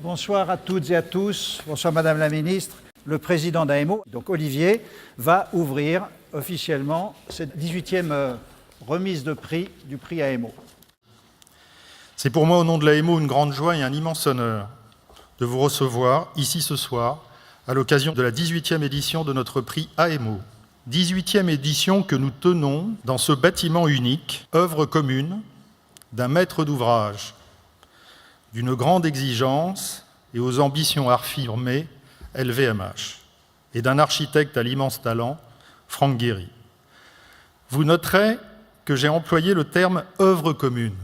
Bonsoir à toutes et à tous. Bonsoir Madame la Ministre. Le président d'AEMO, donc Olivier, va ouvrir officiellement cette 18e remise de prix du prix AEMO. C'est pour moi, au nom de l'AEMO, une grande joie et un immense honneur de vous recevoir ici ce soir à l'occasion de la 18e édition de notre prix AEMO. 18e édition que nous tenons dans ce bâtiment unique, œuvre commune d'un maître d'ouvrage, d'une grande exigence et aux ambitions affirmées, LVMH, et d'un architecte à l'immense talent, Franck Gehry. Vous noterez que j'ai employé le terme « œuvre commune »,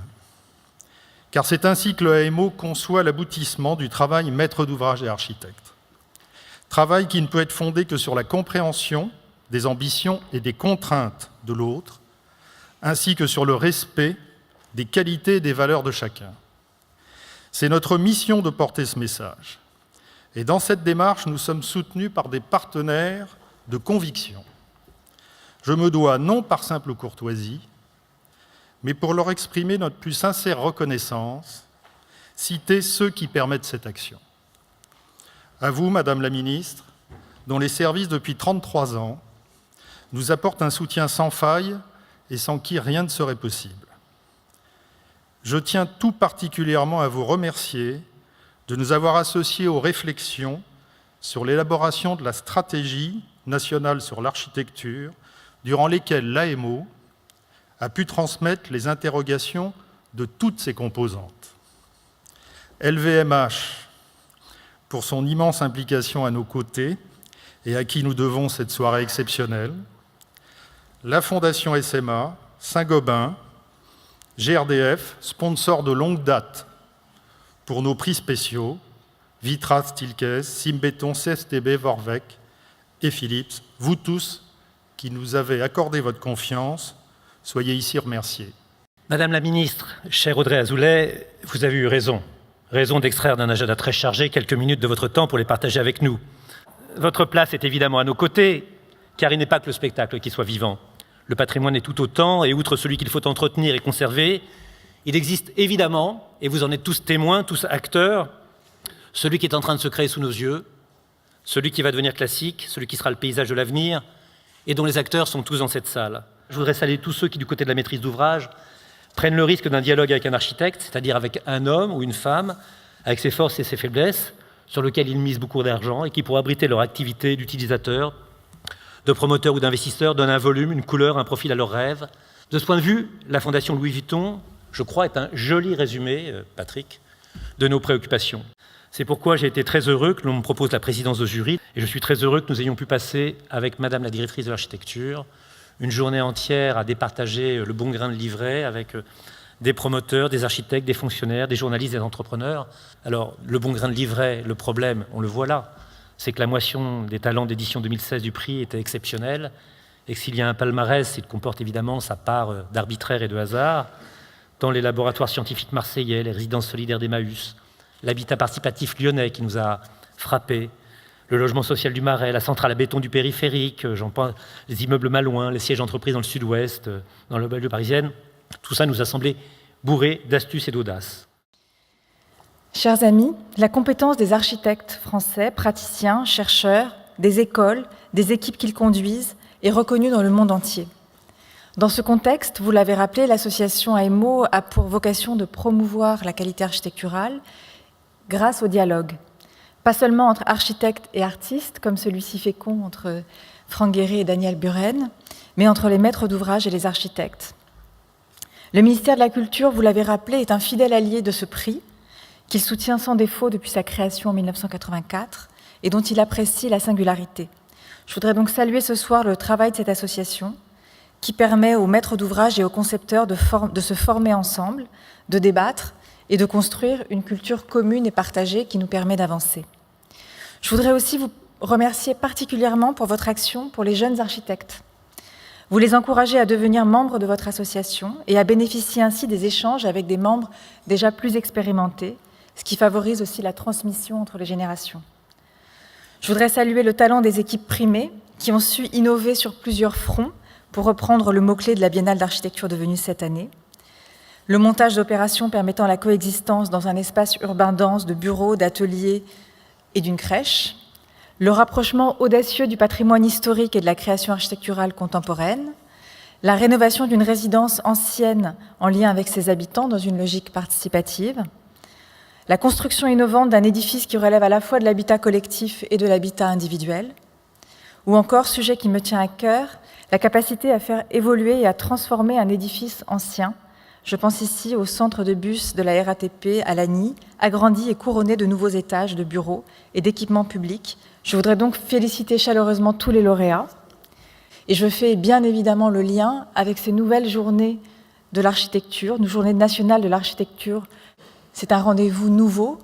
car c'est ainsi que le AEMO conçoit l'aboutissement du travail maître d'ouvrage et architecte. Travail qui ne peut être fondé que sur la compréhension des ambitions et des contraintes de l'autre, ainsi que sur le respect des qualités et des valeurs de chacun. C'est notre mission de porter ce message. Et dans cette démarche, nous sommes soutenus par des partenaires de conviction. Je me dois, non par simple courtoisie, mais pour leur exprimer notre plus sincère reconnaissance, citer ceux qui permettent cette action. À vous, Madame la Ministre, dont les services depuis 33 ans nous apportent un soutien sans faille et sans qui rien ne serait possible. Je tiens tout particulièrement à vous remercier de nous avoir associés aux réflexions sur l'élaboration de la stratégie nationale sur l'architecture, durant lesquelles l'AEMO a pu transmettre les interrogations de toutes ses composantes. LVMH, pour son immense implication à nos côtés et à qui nous devons cette soirée exceptionnelle, la Fondation SMA, Saint-Gobain, GRDF, sponsor de longue date pour nos prix spéciaux, Vitra, Steelcase, Simbéton, CSTB, Vorvec et Philips, vous tous qui nous avez accordé votre confiance, soyez ici remerciés. Madame la Ministre, chère Audrey Azoulay, vous avez eu raison. Raison d'extraire d'un agenda très chargé quelques minutes de votre temps pour les partager avec nous. Votre place est évidemment à nos côtés, car il n'est pas que le spectacle qui soit vivant. Le patrimoine est tout autant, et outre celui qu'il faut entretenir et conserver, il existe évidemment, et vous en êtes tous témoins, tous acteurs, celui qui est en train de se créer sous nos yeux, celui qui va devenir classique, celui qui sera le paysage de l'avenir, et dont les acteurs sont tous dans cette salle. Je voudrais saluer tous ceux qui, du côté de la maîtrise d'ouvrage, prennent le risque d'un dialogue avec un architecte, c'est-à-dire avec un homme ou une femme, avec ses forces et ses faiblesses, sur lequel ils misent beaucoup d'argent, et qui, pour abriter leur activité d'utilisateur, de promoteurs ou d'investisseurs, donnent un volume, une couleur, un profil à leurs rêves. De ce point de vue, la Fondation Louis Vuitton, je crois, est un joli résumé, Patrick, de nos préoccupations. C'est pourquoi j'ai été très heureux que l'on me propose la présidence de jury, et je suis très heureux que nous ayons pu passer, avec Madame la directrice de l'architecture, une journée entière à départager le bon grain de livret avec des promoteurs, des architectes, des fonctionnaires, des journalistes, des entrepreneurs. Alors, le bon grain de livret, le problème, on le voit là, c'est que la motion des talents d'édition 2016 du prix était exceptionnelle, et que s'il y a un palmarès, il comporte évidemment sa part d'arbitraire et de hasard, tant les laboratoires scientifiques marseillais, les résidences solidaires d'Emmaüs, l'habitat participatif lyonnais qui nous a frappés, le logement social du Marais, la centrale à béton du périphérique, j'en pense, les immeubles malouins, les sièges d'entreprise dans le sud-ouest, dans le banlieue parisienne, tout ça nous a semblé bourré d'astuce et d'audace. Chers amis, la compétence des architectes français, praticiens, chercheurs, des écoles, des équipes qu'ils conduisent est reconnue dans le monde entier. Dans ce contexte, vous l'avez rappelé, l'association AEMO a pour vocation de promouvoir la qualité architecturale grâce au dialogue. Pas seulement entre architectes et artistes, comme celui-ci fécond entre Franck Gehry et Daniel Buren, mais entre les maîtres d'ouvrage et les architectes. Le ministère de la Culture, vous l'avez rappelé, est un fidèle allié de ce prix, qu'il soutient sans défaut depuis sa création en 1984 et dont il apprécie la singularité. Je voudrais donc saluer ce soir le travail de cette association qui permet aux maîtres d'ouvrage et aux concepteurs de se former ensemble, de débattre et de construire une culture commune et partagée qui nous permet d'avancer. Je voudrais aussi vous remercier particulièrement pour votre action pour les jeunes architectes. Vous les encouragez à devenir membres de votre association et à bénéficier ainsi des échanges avec des membres déjà plus expérimentés, ce qui favorise aussi la transmission entre les générations. Je voudrais saluer le talent des équipes primées qui ont su innover sur plusieurs fronts, pour reprendre le mot-clé de la Biennale d'architecture de Venise cette année. le montage d'opérations permettant la coexistence dans un espace urbain dense de bureaux, d'ateliers et d'une crèche, le rapprochement audacieux du patrimoine historique et de la création architecturale contemporaine, la rénovation d'une résidence ancienne en lien avec ses habitants dans une logique participative, la construction innovante d'un édifice qui relève à la fois de l'habitat collectif et de l'habitat individuel, ou encore, sujet qui me tient à cœur, la capacité à faire évoluer et à transformer un édifice ancien. Je pense ici au centre de bus de la RATP à Lagny, agrandi et couronné de nouveaux étages de bureaux et d'équipements publics. Je voudrais donc féliciter chaleureusement tous les lauréats. Et je fais bien évidemment le lien avec ces nouvelles journées de l'architecture, une journée nationale de l'architecture. C'est un rendez-vous nouveau,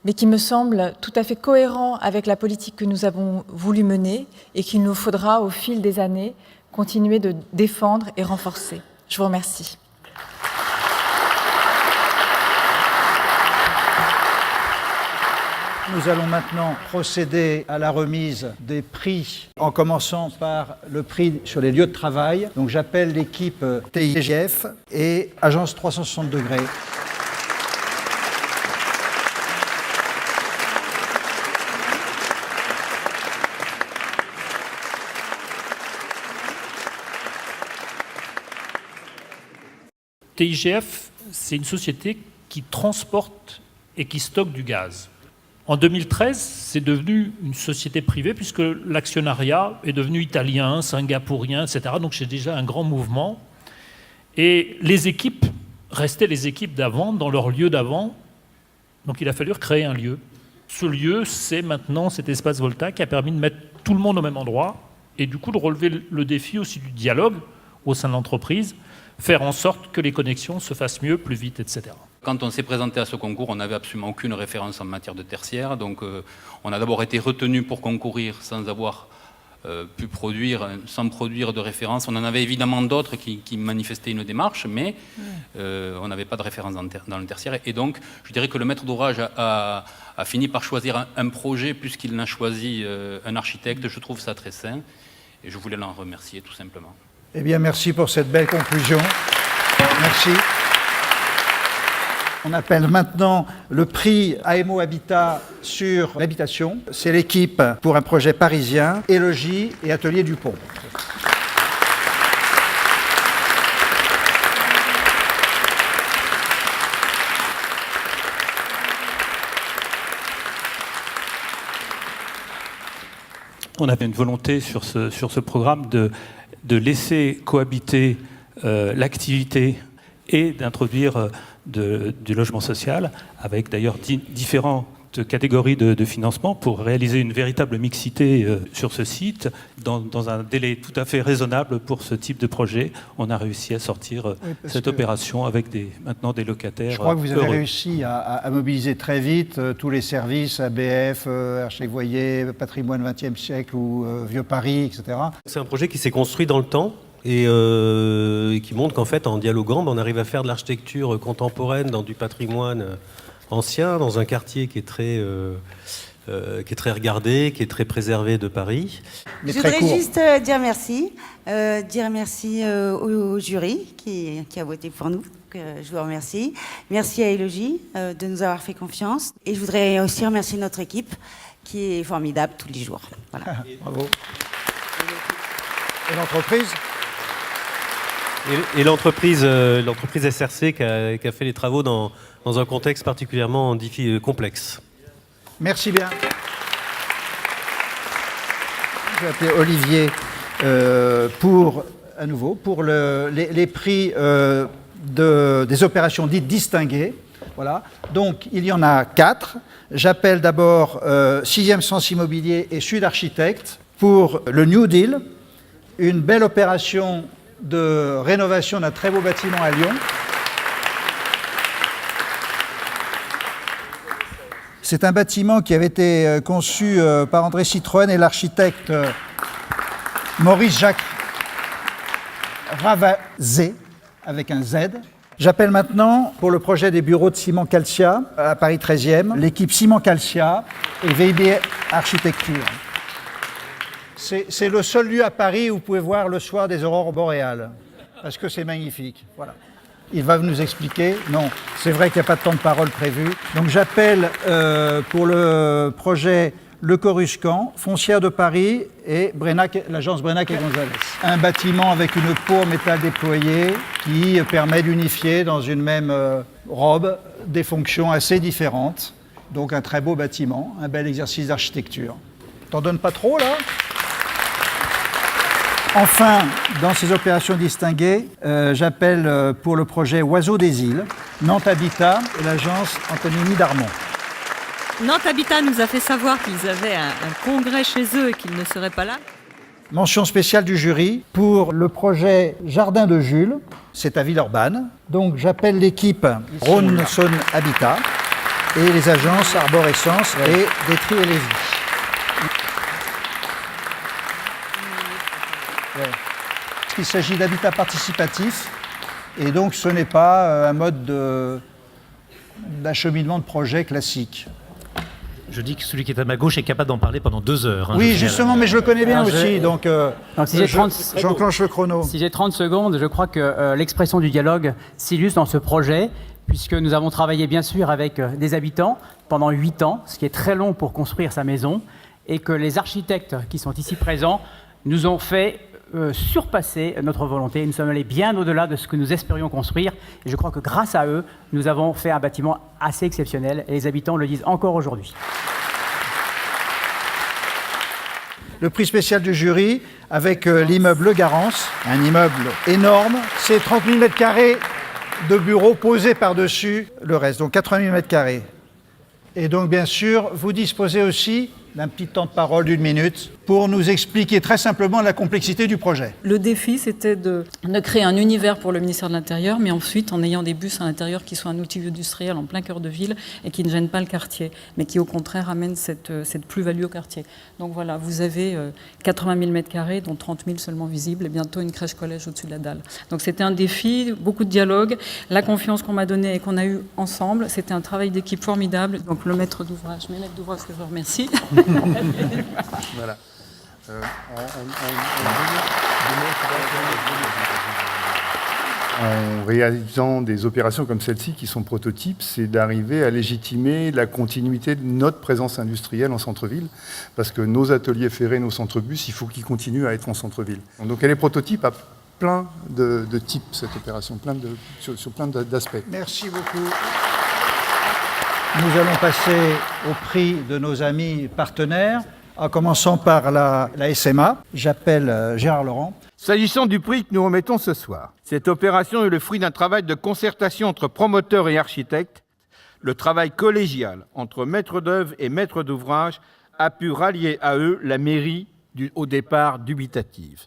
mais qui me semble tout à fait cohérent avec la politique que nous avons voulu mener et qu'il nous faudra, au fil des années, continuer de défendre et renforcer. Je vous remercie. Nous allons maintenant procéder à la remise des prix, en commençant par le prix sur les lieux de travail. Donc j'appelle l'équipe TIGF et Agence 360 degrés. TIGF, c'est une société qui transporte et qui stocke du gaz. En 2013, c'est devenu une société privée puisque l'actionnariat est devenu italien, singapourien, etc. Donc c'est déjà un grand mouvement. Et les équipes restaient les équipes d'avant, dans leur lieu d'avant. Donc il a fallu recréer un lieu. Ce lieu, c'est maintenant cet espace Volta qui a permis de mettre tout le monde au même endroit et du coup de relever le défi aussi du dialogue au sein de l'entreprise, faire en sorte que les connexions se fassent mieux, plus vite, etc. Quand on s'est présenté à ce concours, on n'avait absolument aucune référence en matière de tertiaire. Donc on a d'abord été retenu pour concourir sans avoir pu produire, sans produire de référence. On en avait évidemment d'autres qui manifestaient une démarche, mais on n'avait pas de référence dans le tertiaire. Et donc, je dirais que le maître d'ouvrage a fini par choisir un projet puisqu'il n'a choisi un architecte. Je trouve ça très sain et je voulais l'en remercier tout simplement. Eh bien, merci pour cette belle conclusion. Merci. On appelle maintenant le prix AMO Habitat sur l'habitation. C'est l'équipe pour un projet parisien, Élogie et Atelier Dupont. On avait une volonté sur ce programme de laisser cohabiter l'activité et d'introduire du logement social, avec d'ailleurs différentes catégories de financement pour réaliser une véritable mixité sur ce site. Dans un délai tout à fait raisonnable pour ce type de projet, on a réussi à sortir cette opération avec maintenant des locataires. Je crois que vous avez heureux. réussi à mobiliser très vite tous les services, ABF, Architectes Voyer, Patrimoine 20e siècle ou Vieux Paris, etc. C'est un projet qui s'est construit dans le temps et qui montre qu'en fait, en dialoguant, on arrive à faire de l'architecture contemporaine dans du patrimoine ancien, dans un quartier qui est très regardé, qui est très préservé de Paris. Mais Je très voudrais court. juste dire merci au jury qui a voté pour nous. Je vous remercie. Merci à Élogie de nous avoir fait confiance. Et je voudrais aussi remercier notre équipe qui est formidable tous les jours. Voilà. Bravo. Et l'entreprise ? Et l'entreprise SRC qui a fait les travaux dans un contexte particulièrement complexe. Merci bien. Je vais appeler Olivier pour les prix des opérations dites distinguées. Voilà. Donc, il y en a 4. J'appelle d'abord 6e Sens Immobilier et Sud Architecte pour le New Deal, une belle opération de rénovation d'un très beau bâtiment à Lyon. C'est un bâtiment qui avait été conçu par André Citroën et l'architecte Maurice Jacques Ravazé, avec un Z. J'appelle maintenant, pour le projet des bureaux de Ciment Calcia, à Paris 13e, l'équipe Ciment Calcia et VIB Architecture. C'est le seul lieu à Paris où vous pouvez voir le soir des aurores boréales, parce que c'est magnifique. Voilà. Il va nous expliquer. Non, c'est vrai qu'il n'y a pas de temps de parole prévu. Donc j'appelle pour le projet Le Coruscant, Foncière de Paris et l'agence Brenac et Gonzalez. Un bâtiment avec une peau en métal déployée qui permet d'unifier dans une même robe des fonctions assez différentes. Donc un très beau bâtiment, un bel exercice d'architecture. T'en donnes pas trop là ? Enfin, dans ces opérations distinguées, j'appelle pour le projet Oiseaux des îles, Nantes Habitat et l'agence Antonini Darmon. Nantes Habitat nous a fait savoir qu'ils avaient un congrès chez eux et qu'ils ne seraient pas là. Mention spéciale du jury pour le projet Jardin de Jules, c'est à Villeurbanne. Donc j'appelle l'équipe Rhône-Saône Habitat et les agences Arborescence et Détri et Lévy. Il s'agit d'habitat participatif et donc ce n'est pas un mode d'acheminement de projet classique. Je dis que celui qui est à ma gauche est capable d'en parler pendant 2 heures. Oui, justement, mais je le connais bien aussi, donc j'enclenche le chrono. Si j'ai 30 secondes, je crois que l'expression du dialogue s'illustre dans ce projet, puisque nous avons travaillé bien sûr avec des habitants pendant 8 ans, ce qui est très long pour construire sa maison, et que les architectes qui sont ici présents nous ont fait surpasser notre volonté. Nous sommes allés bien au-delà de ce que nous espérions construire, et je crois que grâce à eux, nous avons fait un bâtiment assez exceptionnel, et les habitants le disent encore aujourd'hui. Le prix spécial du jury avec l'immeuble Le Garance, un immeuble énorme, c'est 30 000 m² de bureaux posés par-dessus le reste, donc 80 000 m². Et donc bien sûr, vous disposez aussi d'un petit temps de parole d'1 minute pour nous expliquer très simplement la complexité du projet. Le défi, c'était de créer un univers pour le ministère de l'Intérieur, mais ensuite en ayant des bus à l'intérieur qui soient un outil industriel en plein cœur de ville et qui ne gênent pas le quartier, mais qui au contraire amènent cette plus-value au quartier. Donc voilà, vous avez 80 000 m², dont 30 000 seulement visibles, et bientôt une crèche-collège au-dessus de la dalle. Donc c'était un défi, beaucoup de dialogue, la confiance qu'on m'a donnée et qu'on a eue ensemble, c'était un travail d'équipe formidable. Donc le maître d'ouvrage, mes maîtres d'ouvrage que je remercie. Voilà. En réalisant des opérations comme celle-ci, qui sont prototypes, c'est d'arriver à légitimer la continuité de notre présence industrielle en centre-ville, parce que nos ateliers ferrés, nos centres-bus, il faut qu'ils continuent à être en centre-ville. Donc elle est prototype à plein de types, cette opération, sur plein d'aspects. Merci beaucoup. Nous allons passer au prix de nos amis partenaires, en commençant par la SMA. J'appelle Gérard Laurent. S'agissant du prix que nous remettons ce soir, cette opération est le fruit d'un travail de concertation entre promoteurs et architectes. Le travail collégial entre maîtres d'œuvre et maîtres d'ouvrage a pu rallier à eux la mairie au départ dubitative.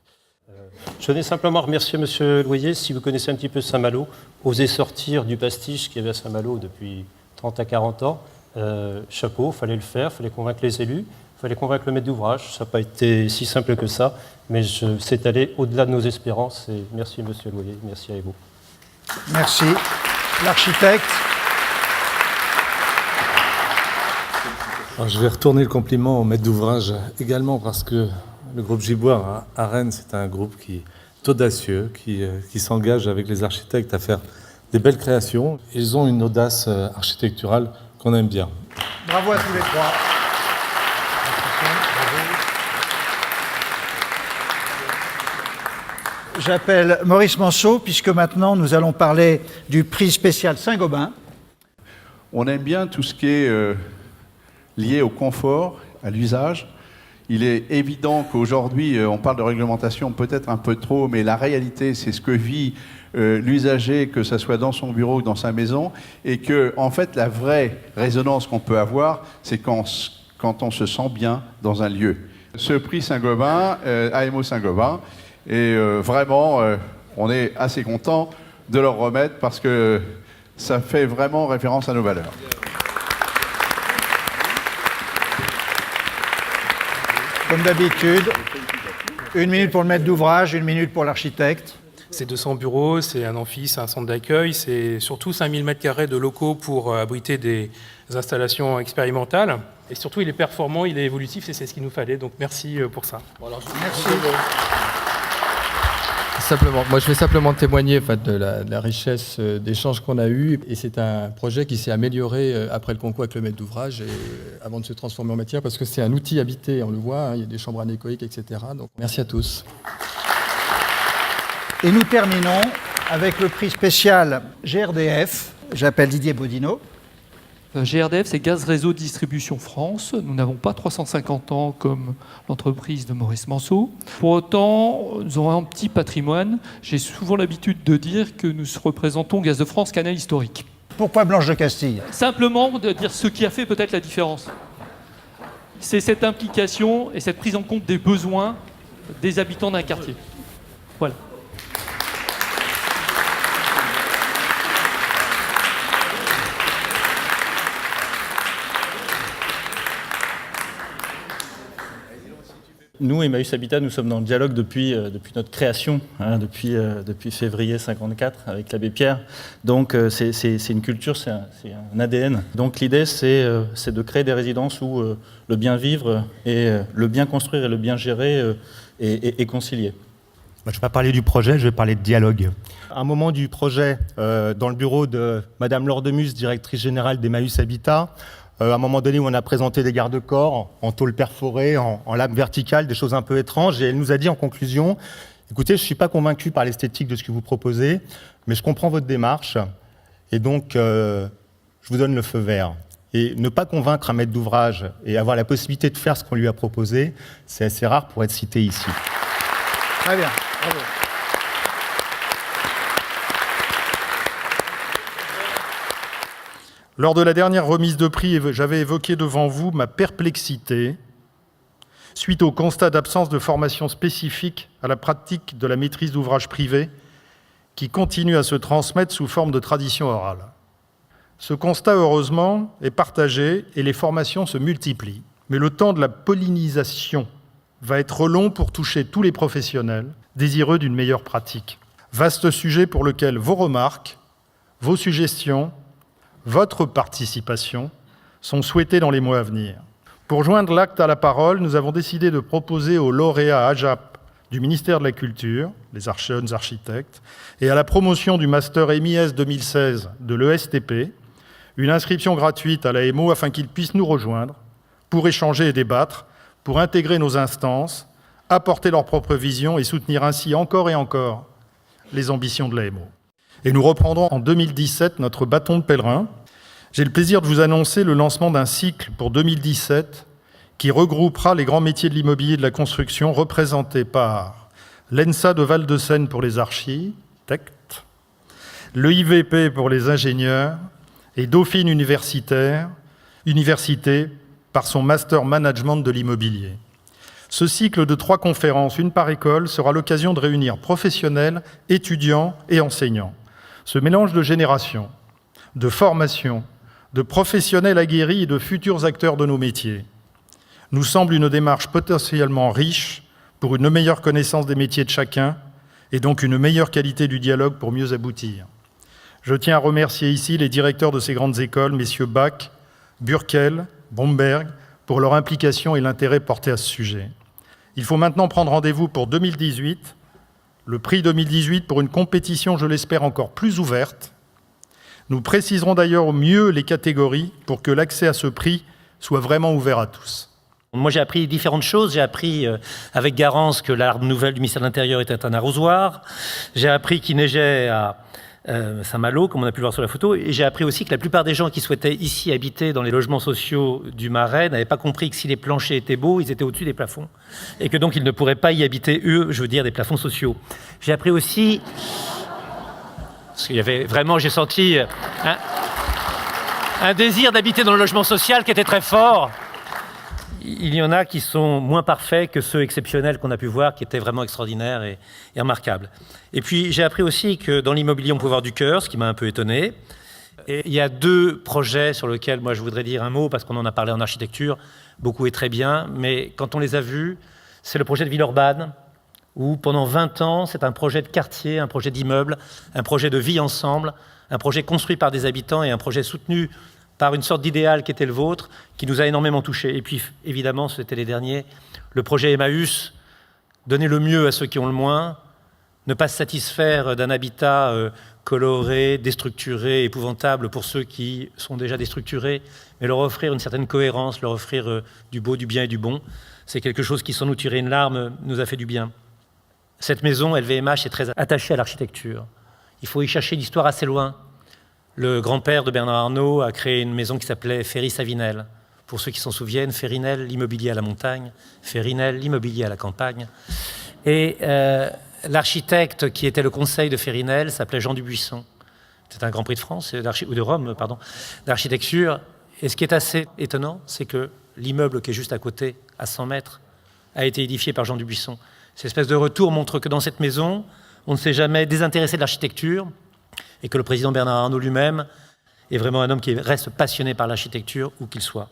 Je venais simplement remercier M. Loyer, si vous connaissez un petit peu Saint-Malo, oser sortir du pastiche qu'il y avait à Saint-Malo depuis 30 à 40 ans. Chapeau, il fallait le faire, il fallait convaincre les élus, il fallait convaincre le maître d'ouvrage. Ça n'a pas été si simple que ça, mais c'est allé au-delà de nos espérances. Et merci M. Loyer, merci à vous. Merci. L'architecte. Alors, je vais retourner le compliment au maître d'ouvrage également, parce que le groupe Giboire à Rennes, c'est un groupe qui est audacieux, qui s'engage avec les architectes à faire des belles créations. Ils ont une audace architecturale qu'on aime bien. Bravo à tous les trois. J'appelle Maurice Manceau, puisque maintenant nous allons parler du prix spécial Saint-Gobain. On aime bien tout ce qui est lié au confort, à l'usage. Il est évident qu'aujourd'hui, on parle de réglementation peut-être un peu trop, mais la réalité, c'est ce que vit l'usager, que ce soit dans son bureau ou dans sa maison, et que, en fait, la vraie résonance qu'on peut avoir, c'est quand on se sent bien dans un lieu. Ce prix Saint-Gobain, AMO Saint-Gobain, et vraiment, on est assez content de leur remettre parce que ça fait vraiment référence à nos valeurs. Comme d'habitude, 1 minute pour le maître d'ouvrage, 1 minute pour l'architecte. C'est 200 bureaux, c'est un amphi, c'est un centre d'accueil, c'est surtout 5000 m² de locaux pour abriter des installations expérimentales. Et surtout, il est performant, il est évolutif et c'est ce qu'il nous fallait. Donc merci pour ça. Merci. je vais simplement témoigner de la richesse d'échanges qu'on a eus. Et c'est un projet qui s'est amélioré après le concours avec le maître d'ouvrage et avant de se transformer en matière, parce que c'est un outil habité, on le voit, il y a des chambres anéchoïques, etc. Donc merci à tous. Et nous terminons avec le prix spécial GRDF. J'appelle Didier Bodino. GRDF, c'est Gaz Réseau Distribution France. Nous n'avons pas 350 ans comme l'entreprise de Maurice Manceau. Pour autant, nous avons un petit patrimoine. J'ai souvent l'habitude de dire que nous représentons Gaz de France, canal historique. Pourquoi Blanche de Castille? Simplement de dire ce qui a fait peut-être la différence. C'est cette implication et cette prise en compte des besoins des habitants d'un quartier. Voilà. Nous, Emmaüs Habitat, nous sommes dans le dialogue depuis notre création, depuis février 54 avec l'abbé Pierre. Donc c'est une culture, c'est un ADN. Donc l'idée, c'est de créer des résidences où le bien vivre et le bien construire et le bien gérer est concilié. Je ne vais pas parler du projet, je vais parler de dialogue. À un moment du projet, dans le bureau de Madame Laure Demus, directrice générale d'Emmaüs Habitat, à un moment donné où on a présenté des garde-corps en tôle perforée, en lame verticale, des choses un peu étranges, et elle nous a dit en conclusion, écoutez, je ne suis pas convaincu par l'esthétique de ce que vous proposez, mais je comprends votre démarche, et donc je vous donne le feu vert. Et ne pas convaincre un maître d'ouvrage et avoir la possibilité de faire ce qu'on lui a proposé, c'est assez rare pour être cité ici. Très bien, bravo. Lors de la dernière remise de prix, j'avais évoqué devant vous ma perplexité suite au constat d'absence de formation spécifique à la pratique de la maîtrise d'ouvrage privée qui continue à se transmettre sous forme de tradition orale. Ce constat, heureusement, est partagé et les formations se multiplient. Mais le temps de la pollinisation va être long pour toucher tous les professionnels désireux d'une meilleure pratique. Vaste sujet pour lequel vos remarques, vos suggestions, votre participation sont souhaitées dans les mois à venir. Pour joindre l'acte à la parole, nous avons décidé de proposer aux lauréats AJAP du ministère de la Culture, les jeunes architectes, et à la promotion du Master MIS 2016 de l'ESTP, une inscription gratuite à la MO afin qu'ils puissent nous rejoindre pour échanger et débattre, pour intégrer nos instances, apporter leur propre vision et soutenir ainsi encore et encore les ambitions de la MO. Et nous reprendrons en 2017 notre bâton de pèlerin. J'ai le plaisir de vous annoncer le lancement d'un cycle pour 2017 qui regroupera les grands métiers de l'immobilier et de la construction représentés par l'ENSA de Val-de-Seine pour les architectes, le IVP pour les ingénieurs et Dauphine Université par son Master Management de l'immobilier. Ce cycle de 3 conférences, une par école, sera l'occasion de réunir professionnels, étudiants et enseignants. Ce mélange de générations, de formations, de professionnels aguerris et de futurs acteurs de nos métiers nous semble une démarche potentiellement riche pour une meilleure connaissance des métiers de chacun et donc une meilleure qualité du dialogue pour mieux aboutir. Je tiens à remercier ici les directeurs de ces grandes écoles, messieurs Bach, Burkel, Bromberg, pour leur implication et l'intérêt porté à ce sujet. Il faut maintenant prendre rendez-vous pour 2018, le prix 2018 pour une compétition, je l'espère, encore plus ouverte. Nous préciserons d'ailleurs au mieux les catégories pour que l'accès à ce prix soit vraiment ouvert à tous. Moi, j'ai appris différentes choses. J'ai appris avec Garance que l'arbre nouvelle du ministère de l'Intérieur était un arrosoir. J'ai appris qu'il neigeait à Saint-Malo, comme on a pu le voir sur la photo. Et j'ai appris aussi que la plupart des gens qui souhaitaient ici habiter dans les logements sociaux du Marais n'avaient pas compris que si les planchers étaient beaux, ils étaient au-dessus des plafonds. Et que donc ils ne pourraient pas y habiter, eux, je veux dire, des plafonds sociaux. J'ai appris aussi... Parce qu'il y avait vraiment, j'ai senti un désir d'habiter dans le logement social qui était très fort. Il y en a qui sont moins parfaits que ceux exceptionnels qu'on a pu voir, qui étaient vraiment extraordinaires et remarquables. Et puis j'ai appris aussi que dans l'immobilier, on peut voir du cœur, ce qui m'a un peu étonné. Et il y a 2 projets sur lesquels moi je voudrais dire un mot, parce qu'on en a parlé en architecture, beaucoup et très bien, mais quand on les a vus, c'est le projet de Villeurbanne, où pendant 20 ans, c'est un projet de quartier, un projet d'immeuble, un projet de vie ensemble, un projet construit par des habitants et un projet soutenu par une sorte d'idéal qui était le vôtre, qui nous a énormément touchés. Et puis, évidemment, c'était les derniers, le projet Emmaüs, donner le mieux à ceux qui ont le moins, Ne pas se satisfaire d'un habitat coloré, déstructuré, épouvantable pour ceux qui sont déjà déstructurés, mais leur offrir une certaine cohérence, leur offrir du beau, du bien et du bon. C'est quelque chose qui, sans nous tirer une larme, nous a fait du bien. Cette maison, LVMH, est très attachée à l'architecture. Il faut y chercher l'histoire assez loin. Le grand-père de Bernard Arnault a créé une maison qui s'appelait Ferry-Savinel. Pour ceux qui s'en souviennent, Ferrinel, l'immobilier à la montagne, Ferrinel, l'immobilier à la campagne. Et l'architecte qui était le conseil de Ferrinel s'appelait Jean Dubuisson. C'est un Grand Prix de France, ou de Rome, pardon, d'architecture. Et ce qui est assez étonnant, c'est que l'immeuble qui est juste à côté, à 100 mètres, a été édifié par Jean Dubuisson. Cette espèce de retour montre que dans cette maison, on ne s'est jamais désintéressé de l'architecture et que le président Bernard Arnault lui-même est vraiment un homme qui reste passionné par l'architecture, où qu'il soit.